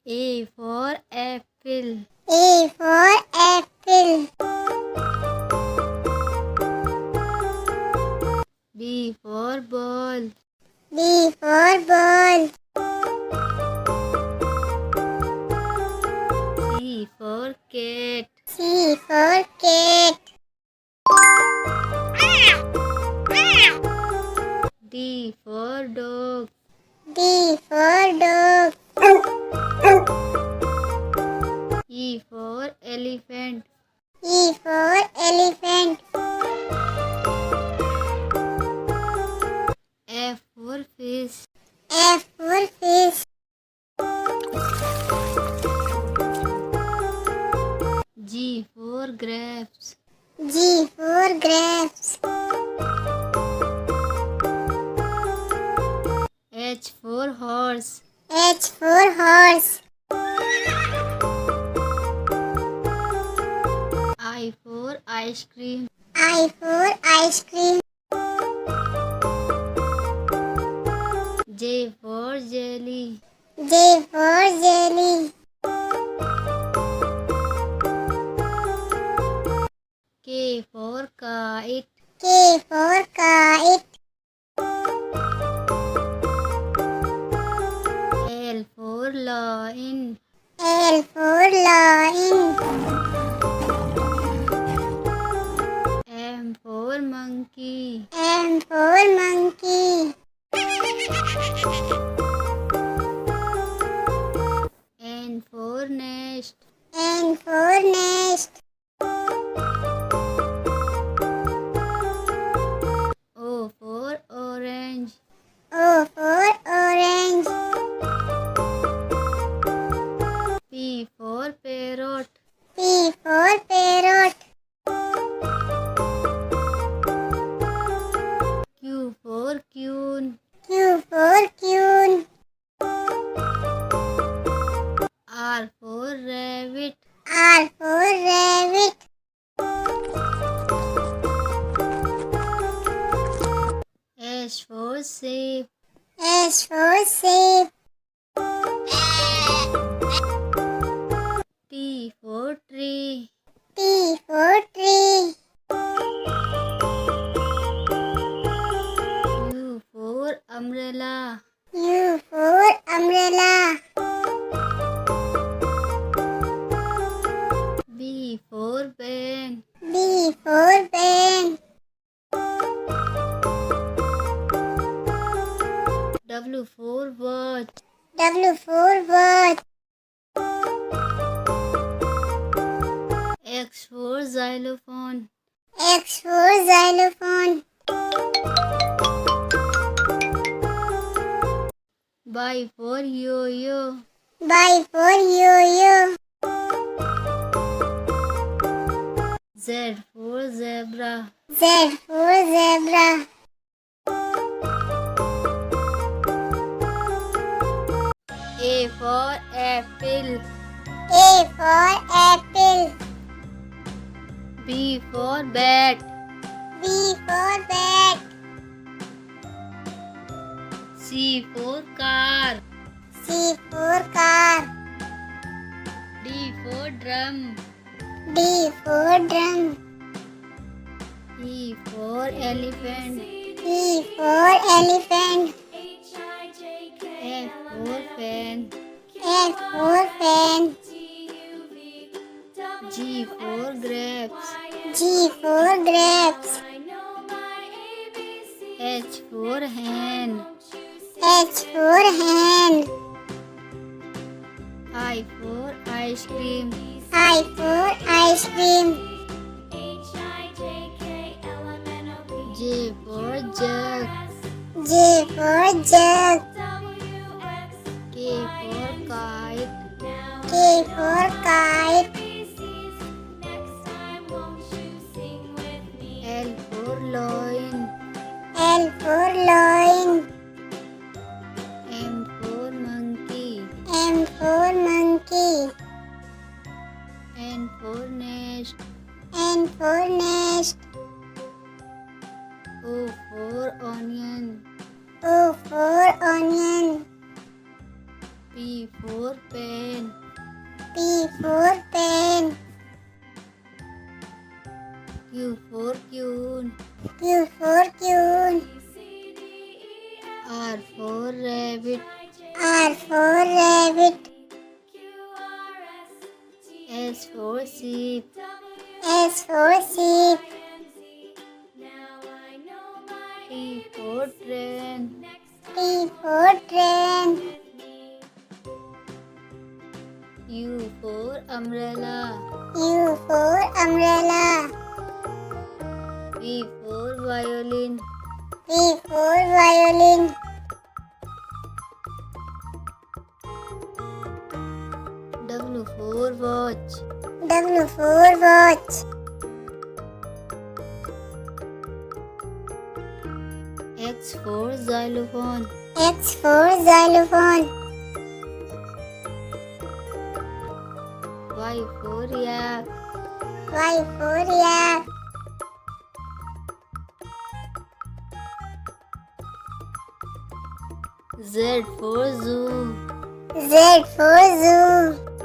A for apple. A for apple. B for ball. B for ball. C for cat. C for cat. D for dog. D for dog. E for elephant. E for elephant. F for fish. F for fish. G for grapes. G for grapes. H for horse. H for horse. I for ice cream. I for ice cream. J for jelly. J for jelly. K for kite. K for kite. L for lion. L for lion. M for monkey. M for monkey. N for nest. N for nest. O for orange. O for orange. P for parrot. P for parrot. Q for queen. Q for queen. R for rabbit. R for rabbit. S for sheep. S for sheep. T for tree. T for tree. U for umbrella. U for umbrella. B for pen. B for pen. W for watch. W for watch. X for xylophone. X for xylophone. Y for yo-yo. Y for yo-yo. Z for zebra. Z for zebra. A for apple. A for apple. B for bat. B for bat. C for car. C for car. D for drum. D for drum. E for elephant. E for elephant. F for fan. F for fan. G for grapes. G for grapes. H for hen. H for hen. I for ice cream. I for ice cream. J for jug. J for jug. K for kite. K for kite. L for lion. L for lion. M for monkey. M for monkey. N for nest. N for nest. O for onion. O for onion. P P for pen. P for pen. Q for queen. Q for queen. R for rabbit. R for rabbit. S for sheep. S for sheep. T for train. T for train. U for umbrella. U for umbrella. V for violin. V for violin. W for watch. W for watch. X for xylophone. X for xylophone. Y for yak. Y for yak. Z for zoo. Z for zoo.